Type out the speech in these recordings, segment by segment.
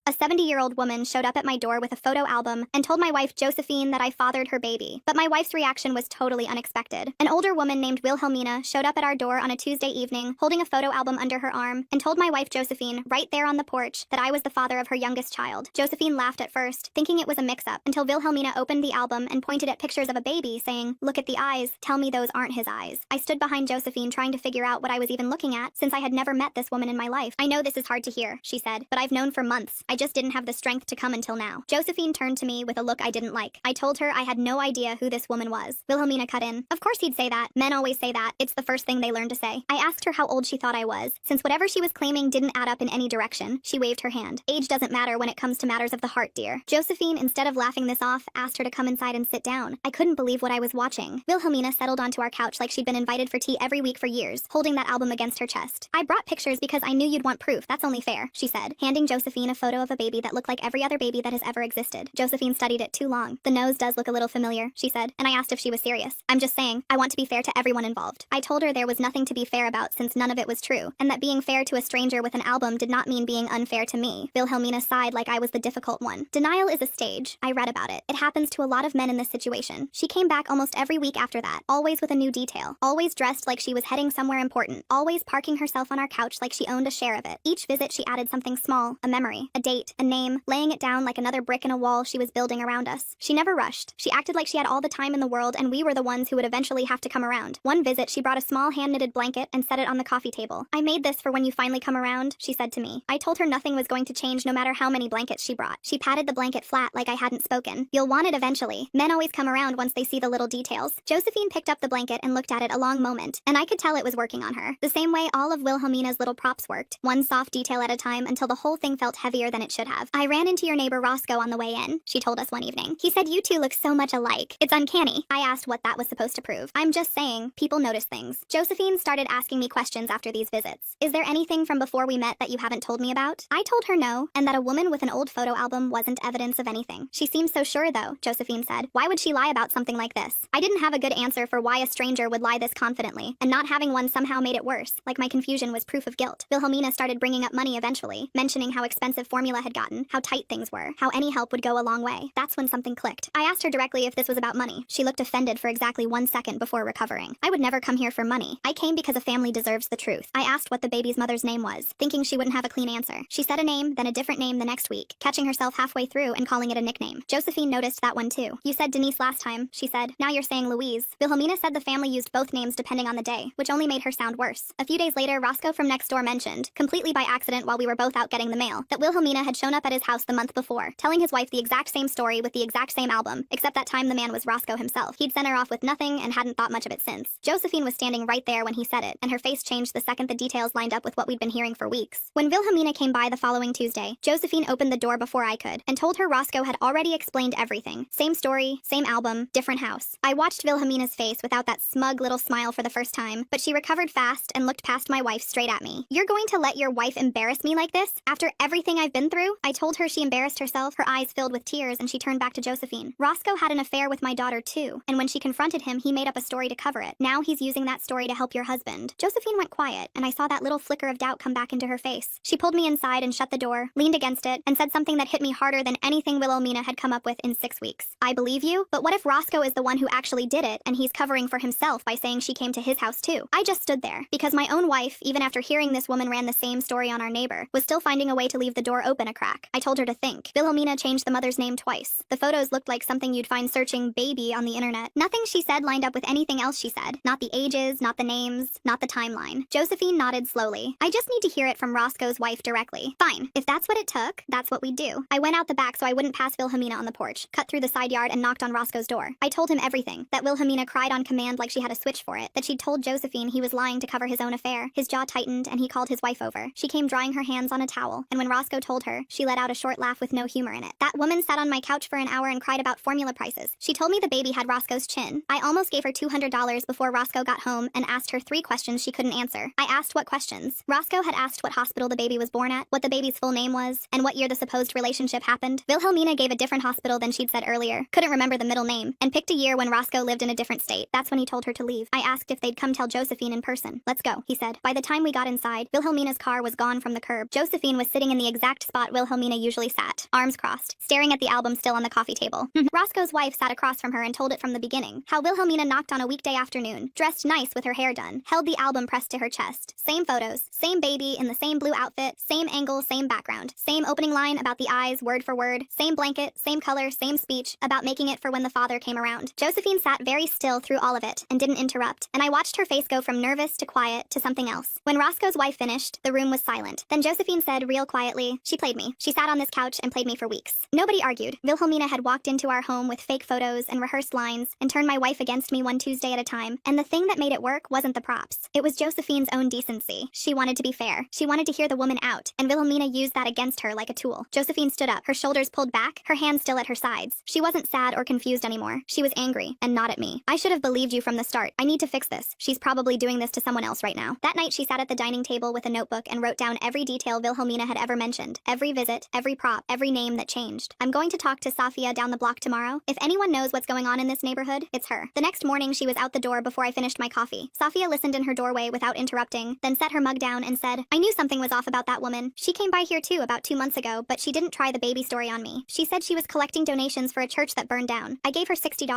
A 70-year-old woman showed up at my door with a photo album and told my wife Josephine that I fathered her baby. But my wife's reaction was totally unexpected. An older woman named Wilhelmina showed up at our door on a Tuesday evening holding a photo album under her arm and told my wife Josephine, right there on the porch, that I was the father of her youngest child. Josephine laughed at first, thinking it was a mix-up, until Wilhelmina opened the album and pointed at pictures of a baby, saying, "Look at the eyes. Tell me those aren't his eyes." I stood behind Josephine trying to figure out what I was even looking at, since I had never met this woman in my life. "I know this is hard to hear," she said, "but I've known for months. I just didn't have the strength to come until now." Josephine turned to me with a look I didn't like. I told her I had no idea who this woman was. Wilhelmina cut in. "Of course he'd say that. Men always say that. It's the first thing they learn to say." I asked her how old she thought I was, since whatever she was claiming didn't add up in any direction. She waved her hand. "Age doesn't matter when it comes to matters of the heart, dear." Josephine, instead of laughing this off, asked her to come inside and sit down. I couldn't believe what I was watching. Wilhelmina settled onto our couch like she'd been invited for tea every week for years, holding that album against her chest. "I brought pictures because I knew you'd want proof. That's only fair," she said, handing Josephine a photo of a baby that looked like every other baby that has ever existed. Josephine studied it too long. "The nose does look a little familiar," she said, and I asked if she was serious. "I'm just saying, I want to be fair to everyone involved." I told her there was nothing to be fair about since none of it was true, and that being fair to a stranger with an album did not mean being unfair to me. Wilhelmina sighed like I was the difficult one. "Denial is a stage. I read about it. It happens to a lot of men in this situation." She came back almost every week after that, always with a new detail, always dressed like she was heading somewhere important, always parking herself on our couch like she owned a share of it. Each visit she added something small, a memory, a date, a name, laying it down like another brick in a wall she was building around us. She never rushed. She acted like she had all the time in the world and we were the ones who would eventually have to come around. One visit, she brought a small hand-knitted blanket and set it on the coffee table. "I made this for when you finally come around," she said to me. I told her nothing was going to change no matter how many blankets she brought. She patted the blanket flat like I hadn't spoken. "You'll want it eventually. Men always come around once they see the little details." Josephine picked up the blanket and looked at it a long moment, and I could tell it was working on her. The same way all of Wilhelmina's little props worked, one soft detail at a time until the whole thing felt heavier than it should have. "I ran into your neighbor Roscoe on the way in," she told us one evening. "He said you two look so much alike. It's uncanny." I asked what that was supposed to prove. "I'm just saying, people notice things." Josephine started asking me questions after these visits. "Is there anything from before we met that you haven't told me about?" I told her no, and that a woman with an old photo album wasn't evidence of anything. "She seems so sure though," Josephine said. "Why would she lie about something like this?" I didn't have a good answer for why a stranger would lie this confidently, and not having one somehow made it worse, like my confusion was proof of guilt. Wilhelmina started bringing up money eventually, mentioning how expensive formula had gotten, how tight things were, how any help would go a long way. That's when something clicked. I asked her directly if this was about money. She looked offended for exactly 1 second before recovering. "I would never come here for money. I came because a family deserves the truth." I asked what the baby's mother's name was, thinking she wouldn't have a clean answer. She said a name, then a different name the next week, catching herself halfway through and calling it a nickname. Josephine noticed that one too. "You said Denise last time," she said. "Now you're saying Louise." Wilhelmina said the family used both names depending on the day, which only made her sound worse. A few days later, Roscoe from next door mentioned, completely by accident while we were both out getting the mail, that Wilhelmina had shown up at his house the month before, telling his wife the exact same story with the exact same album, except that time the man was Roscoe himself. He'd sent her off with nothing and hadn't thought much of it since. Josephine was standing right there when he said it, and her face changed the second the details lined up with what we'd been hearing for weeks. When Wilhelmina came by the following Tuesday, Josephine opened the door before I could, and told her Roscoe had already explained everything. Same story, same album, different house. I watched Wilhelmina's face without that smug little smile for the first time, but she recovered fast and looked past my wife straight at me. "You're going to let your wife embarrass me like this? After everything I've been through?" I told her she embarrassed herself, her eyes filled with tears, and she turned back to Josephine. "Roscoe had an affair with my daughter too, and when she confronted him, he made up a story to cover it. Now he's using that story to help your husband." Josephine went quiet, and I saw that little flicker of doubt come back into her face. She pulled me inside and shut the door, leaned against it, and said something that hit me harder than anything Wilhelmina had come up with in 6 weeks. "I believe you, but what if Roscoe is the one who actually did it, and he's covering for himself by saying she came to his house too?" I just stood there, because my own wife, even after hearing this woman ran the same story on our neighbor, was still finding a way to leave the door open a crack. I told her to think. Wilhelmina changed the mother's name twice. The photos looked like something you'd find searching baby on the internet. Nothing she said lined up with anything else she said. Not the ages, not the names, not the timeline. Josephine nodded slowly. "I just need to hear it from Roscoe's wife directly." "Fine. If that's what it took, that's what we'd do." I went out the back so I wouldn't pass Wilhelmina on the porch, cut through the side yard and knocked on Roscoe's door. I told him everything, that Wilhelmina cried on command like she had a switch for it, that she'd told Josephine he was lying to cover his own affair. His jaw tightened and he called his wife over. She came drying her hands on a towel, and when Roscoe told her, she let out a short laugh with no humor in it. "That woman sat on my couch for an hour and cried about formula prices. She told me the baby had Roscoe's chin. I almost gave her $200 before Roscoe got home and asked her 3 questions she couldn't answer. I asked what questions. Roscoe had asked what hospital the baby was born at, what the baby's full name was, and what year the supposed relationship happened. Wilhelmina gave a different hospital than she'd said earlier, couldn't remember the middle name, and picked a year when Roscoe lived in a different state. That's when he told her to leave. I asked if they'd come tell Josephine in person. "Let's go," he said. By the time we got inside, Wilhelmina's car was gone from the curb. Josephine was sitting in the exact spot Wilhelmina usually sat, arms crossed, staring at the album still on the coffee table. Roscoe's wife sat across from her and told it from the beginning, how Wilhelmina knocked on a weekday afternoon, dressed nice with her hair done, held the album pressed to her chest. Same photos, same baby in the same blue outfit, same angle, same background, same opening line about the eyes word for word, same blanket, same color, same speech about making it for when the father came around. Josephine sat very still through all of it and didn't interrupt, and I watched her face go from nervous to quiet to something else. When Roscoe's wife finished, the room was silent. Then Josephine said real quietly, she played me. She sat on this couch and played me for weeks. Nobody argued. Wilhelmina had walked into our home with fake photos and rehearsed lines and turned my wife against me one Tuesday at a time, and the thing that made it work wasn't the props. It was Josephine's own decency. She wanted to be fair. She wanted to hear the woman out, and Wilhelmina used that against her like a tool. Josephine stood up, her shoulders pulled back, her hands still at her sides. She wasn't sad or confused anymore. She was angry, and not at me. I should have believed you from the start. I need to fix this. She's probably doing this to someone else right now. That night she sat at the dining table with a notebook and wrote down every detail Wilhelmina had ever mentioned. Every visit, every prop, every name that changed. I'm going to talk to Safia down the block tomorrow. If anyone knows what's going on in this neighborhood, it's her. The next morning she was out the door before I finished my coffee. Safia listened in her doorway without interrupting, then set her mug down and said, I knew something was off about that woman. She came by here too about 2 months ago, but she didn't try the baby story on me. She said she was collecting donations for a church that burned down. I gave her $60.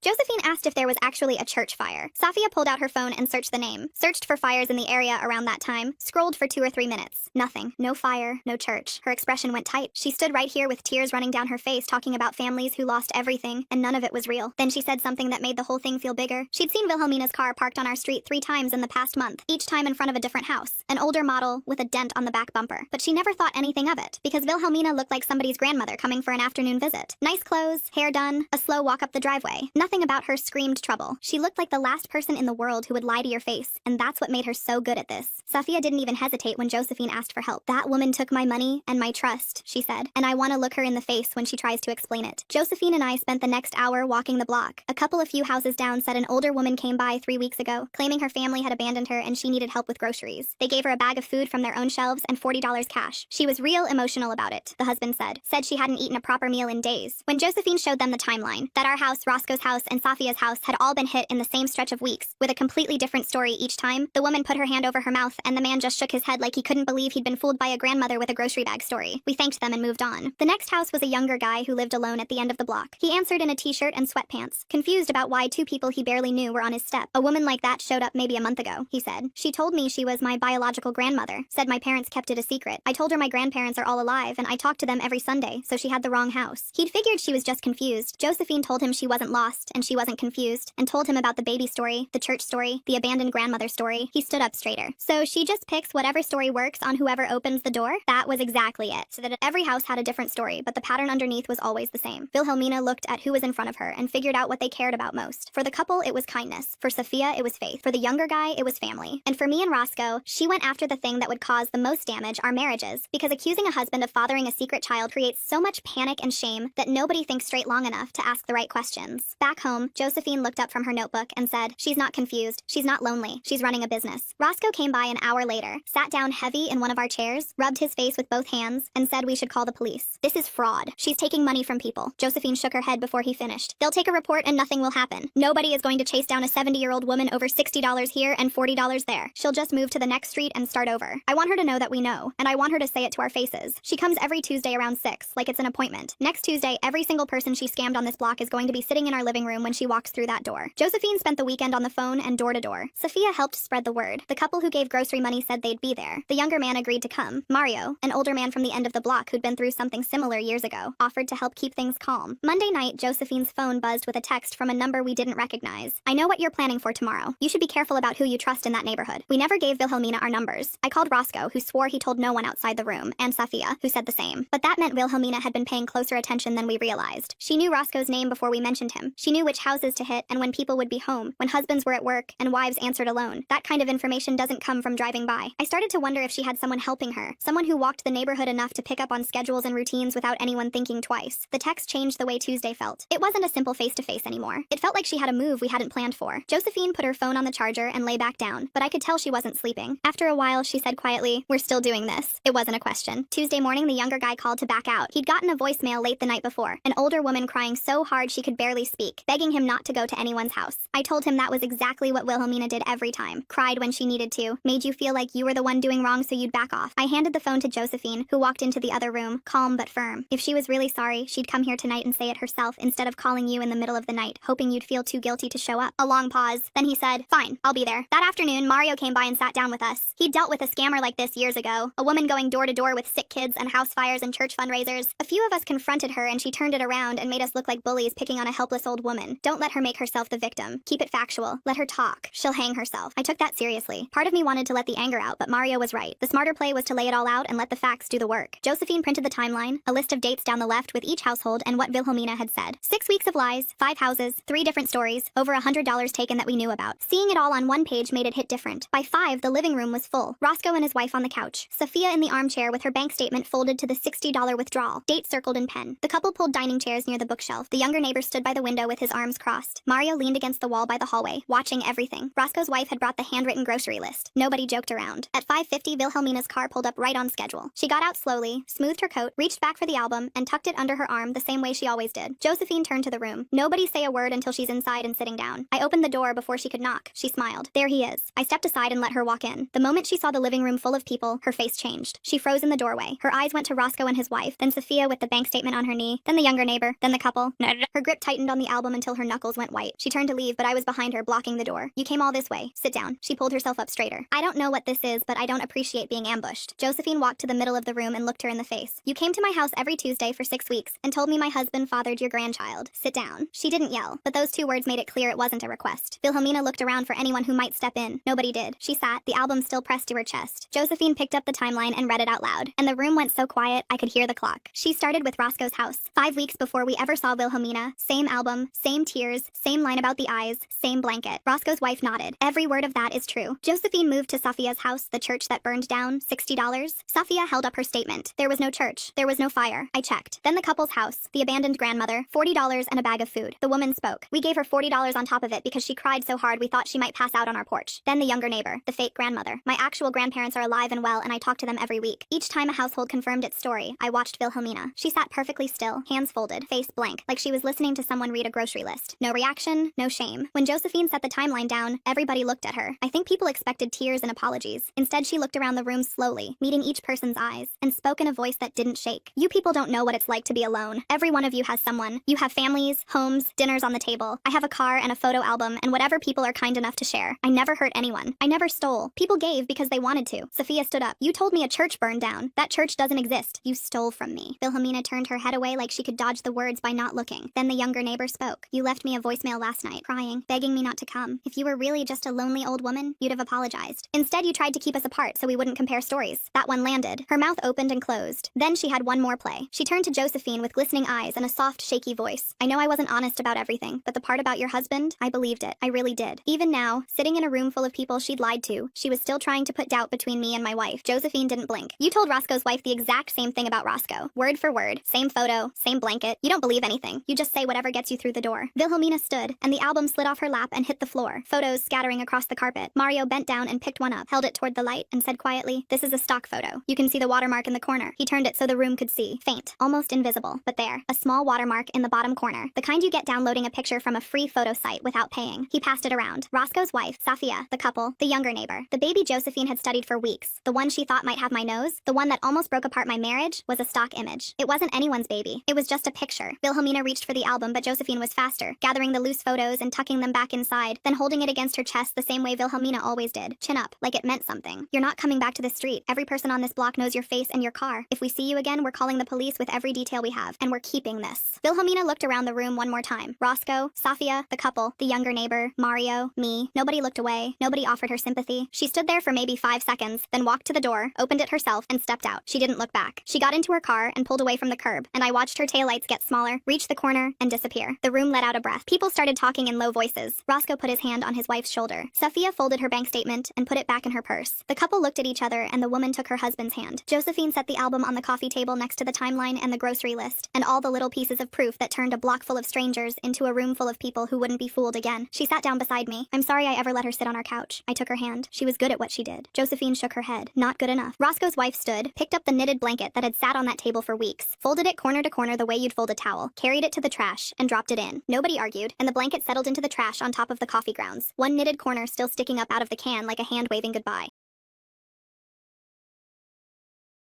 Josephine asked if there was actually a church fire. Safia pulled out her phone and searched the name. Searched for fires in the area around that time. Scrolled for 2 or 3 minutes. Nothing. No fire, no church. Her expression went tight. She stood right here with tears running down her face talking about families who lost everything, and none of it was real. Then she said something that made the whole thing feel bigger. She'd seen Wilhelmina's car parked on our street 3 times in the past month, each time in front of a different house. An older model with a dent on the back bumper. But she never thought anything of it, because Wilhelmina looked like somebody's grandmother coming for an afternoon visit. Nice clothes, hair done, a slow walk up the driveway. Nothing about her screamed trouble. She looked like the last person in the world who would lie to your face, and that's what made her so good at this. Safia didn't even hesitate when Josephine asked for help. That woman took my money and my trust, she said, and I want to look her in the face when she tries to explain it. Josephine and I spent the next hour walking the block. A few houses down said an older woman came by 3 weeks ago, claiming her family had abandoned her and she needed help with groceries. They gave her a bag of food from their own shelves and $40 cash. She was real emotional about it, the husband said. Said she hadn't eaten a proper meal in days. When Josephine showed them the timeline, that our house, Roscoe's house, and Safia's house had all been hit in the same stretch of weeks, with a completely different story each time, the woman put her hand over her mouth and the man just shook his head like he couldn't believe he'd been fooled by a grandmother with a grocery bag story. We thanked them and moved on. The next house was a younger guy who lived alone at the end of the block. He answered in a t-shirt and sweatpants, confused about why 2 people he barely knew were on his step. A woman like that showed up maybe a month ago, he said. She told me she was my biological grandmother, said my parents kept it a secret. I told her my grandparents are all alive and I talked to them every Sunday, so she had the wrong house. He'd figured she was just confused. Josephine told him she wasn't lost and she wasn't confused, and told him about the baby story, the church story, the abandoned grandmother story. He stood up straighter. So she just picks whatever story works on whoever opens the door? That was exactly it. So that every house had a different story, but the pattern underneath was always the same. Wilhelmina looked at who was in front of her and figured out what they cared about most. For the couple, it was kindness. For Safia, it was faith. For the younger guy, it was family. And for me and Roscoe, she went after the thing that would cause the most damage, our marriages, because accusing a husband of fathering a secret child creates so much panic and shame that nobody thinks straight long enough to ask the right questions. Back home, Josephine looked up from her notebook and said, she's not confused. She's not lonely. She's running a business. Roscoe came by an hour later, sat down heavy in one of our chairs, rubbed his face with both hands, and said we should call the police. This is fraud. She's taking money from people. Josephine shook her head before he finished. They'll take a report and nothing will happen. Nobody is going to chase down a 70-year-old woman over $60 here and $40 there. She'll just move to the next street and start over. I want her to know that we know, and I want her to say it to our faces. She comes every Tuesday around 6, like it's an appointment. Next Tuesday, every single person she scammed on this block is going to be sitting in our living room when she walks through that door. Josephine spent the weekend on the phone and door to door. Safia helped spread the word. The couple who gave grocery money said they'd be there. The younger man agreed to come. Mario, an older man from the end of the block who'd been through something similar years ago, offered to help keep things calm. Monday night, Josephine's phone buzzed with a text from a number we didn't recognize. I know what you're planning for tomorrow. You should be careful about who you trust in that neighborhood. We never gave Wilhelmina our numbers. I called Roscoe, who swore he told no one outside the room, and Safia, who said the same. But that meant Wilhelmina had been paying closer attention than we realized. She knew Roscoe's name before we mentioned him. She knew which houses to hit and when people would be home, when husbands were at work and wives answered alone. That kind of information doesn't come from driving by. I started to wonder if she had someone helping her, someone who walked the neighborhood enough to pick up on schedules and routines without anyone thinking twice. The text changed the way Tuesday felt. It wasn't a simple face-to-face anymore. It felt like she had a move we hadn't planned for. Josephine put her phone on the charger and lay back down, but I could tell she wasn't sleeping. After a while, she said quietly, "We're still doing this." It wasn't a question. Tuesday morning, the younger guy called to back out. He'd gotten a voicemail late the night before, an older woman crying so hard she could barely speak, begging him not to go to anyone's house. I told him that was exactly what Wilhelmina did every time. Cried when she needed to, made you feel like you were the one doing wrong so you'd back off. I handed the phone to Josephine, who walked into the other room, calm but firm. If she was really sorry, she'd come here tonight and say it herself instead of calling you in the middle of the night, hoping you'd feel too guilty to show up. A long pause. Then he said, "Fine, I'll be there." That afternoon, Mario came by and sat down with us. He'd dealt with a scammer like this years ago, a woman going door to door with sick kids and house fires and church fundraisers. A few of us confronted her and she turned it around and made us look like bullies picking on a helpless old woman. Don't let her make herself the victim. Keep it factual. Let her talk. She'll hang herself. I took that seriously. Part of me wanted to let the anger out, but Mario was right. The smarter play was to lay it all out and let the facts do the work. Josephine printed the timeline, a list of dates down the left with each household and what Wilhelmina had said. 6 weeks of lies, 5 houses, 3 different stories, over $100 taken that we knew about. Seeing it all on one page made it hit different. By 5, the living room was full. Roscoe and his wife on the couch. Sophia in the armchair with her bank statement folded to the $60 withdrawal. Date circled in pen. The couple pulled dining chairs near the bookshelf. The younger neighbor stood by the window with his arms crossed. Mario leaned against the wall by the hallway, watching everything. Roscoe's wife had brought the handwritten grocery list. Nobody joked around. At 5:50, Wilhelmina's car pulled up right on schedule. She got out slowly, smoothed her coat, reached back for the album, and tucked it under her arm the same way she always did. Josephine turned to the room. Nobody say a word until she's inside and sitting down. I opened the door before she could knock. She smiled. There he is. I stepped aside and let her walk in. The moment she saw the living room full of people, her face changed. She froze in the doorway. Her eyes went to Roscoe and his wife, then Sophia with the bank statement on her knee, then the younger neighbor, then the couple. Her grip tightened on the album until her knuckles went white. She turned to leave, but I was behind her, blocking the door. "You came all this way. Sit down." She pulled herself up straighter. "I don't know what this is, but I don't appreciate being ambushed." Josephine walked to the middle of the room and looked her in the face. "You came to my house every Tuesday for 6 weeks and told me my husband fathered your grandchild. Sit down." She didn't yell, but those 2 words made it clear it wasn't a request. Wilhelmina looked around for anyone who might step in. Nobody did. She sat, the album still pressed to her chest. Josephine picked up the timeline and read it out loud, and the room went so quiet I could hear the clock. She started with Roscoe's house. 5 weeks before we ever saw Wilhelmina. Same album, same tears, same line about the eyes, same blanket. Roscoe's wife nodded. Every word of that is true. Josephine moved to Sophia's house, the church that burned down, $60. Sophia held up her statement. There was no church. There was no fire. I checked. Then the couple's house, the abandoned grandmother, $40 and a bag of food. The woman spoke. We gave her $40 on top of it because she cried so hard we thought she might pass out on our porch. Then the younger neighbor, the fake grandmother. My actual grandparents are alive and well, and I talk to them every week. Each time a household confirmed its story, I watched Wilhelmina. She sat perfectly still, hands folded, face blank, like she was listening to someone read a grocery list. No reaction, no shame. When Josephine set the timeline down, everybody looked at her. I think people expected tears and apologies. Instead, she looked around the room slowly, meeting each person's eyes, and spoke in a voice that didn't shake. "You people don't know what it's like to be alone. Every one of you has someone. You have families, homes, dinners on the table. I have a car and a photo album and whatever people are kind enough to share. I never hurt anyone. I never stole. People gave because they wanted to." Sophia stood up. "You told me a church burned down. That church doesn't exist. You stole from me." Wilhelmina turned her head away like she could dodge the words by not looking. Then the younger neighbor spoke. "You left me a voicemail last night, crying, begging me not to come. If you were really just a lonely old woman, you'd have apologized. Instead, you tried to keep us apart so we wouldn't compare stories." That one landed. Her mouth opened and closed. Then she had one more play. She turned to Josephine with glistening eyes and a soft, shaky voice. "I know I wasn't honest about everything, but the part about your husband, I believed it. I really did. Even now, sitting in a room full of people she'd lied to, she was still trying to put doubt between me and my wife." Josephine didn't blink. "You told Roscoe's wife the exact same thing about Roscoe. Word for word. Same photo, same blanket. You don't believe anything. You just say whatever gets you through the door." Wilhelmina stood, and the album slid off her lap and hit the floor, photos scattering across the carpet. Mario bent down and picked one up, held it toward the light, and said quietly, "This is a stock photo. You can see the watermark in the corner." He turned it so the room could see. Faint, almost invisible, but there, a small watermark in the bottom corner. The kind you get downloading a picture from a free photo site without paying. He passed it around. Roscoe's wife, Sophia, the couple, the younger neighbor. The baby Josephine had studied for weeks. The one she thought might have my nose, the one that almost broke apart my marriage, was a stock image. It wasn't anyone's baby. It was just a picture. Wilhelmina reached for the album, but Josephine was faster, gathering the loose photos and tucking them back inside, then holding it against her chest the same way Wilhelmina always did, chin up, like it meant something. "You're not coming back to the street. Every person on this block knows your face and your car. If we see you again, we're calling the police with every detail we have, and we're keeping this." Wilhelmina looked around the room one more time. Roscoe, Sophia, the couple, the younger neighbor, Mario, me. Nobody looked away. Nobody offered her sympathy. She stood there for maybe 5 seconds, then walked to the door, opened it herself, and stepped out. She didn't look back. She got into her car and pulled away from the curb, and I watched her taillights get smaller, reach the corner, and disappear. The room let out a breath. People started talking in low voices. Roscoe put his hand on his wife's shoulder. Sophia folded her bank statement and put it back in her purse. The couple looked at each other, and the woman took her husband's hand. Josephine set the album on the coffee table next to the timeline and the grocery list, and all the little pieces of proof that turned a block full of strangers into a room full of people who wouldn't be fooled again. She sat down beside me. "I'm sorry I ever let her sit on our couch." I took her hand. She was good at what she did. Josephine shook her head. "Not good enough." Roscoe's wife stood, picked up the knitted blanket that had sat on that table for weeks, folded it corner to corner the way you'd fold a towel, carried it to the trash, and dropped it in. Nobody argued, and the blanket settled into the trash on top of the coffee grounds, one knitted corner still sticking up out of the can like a hand waving goodbye.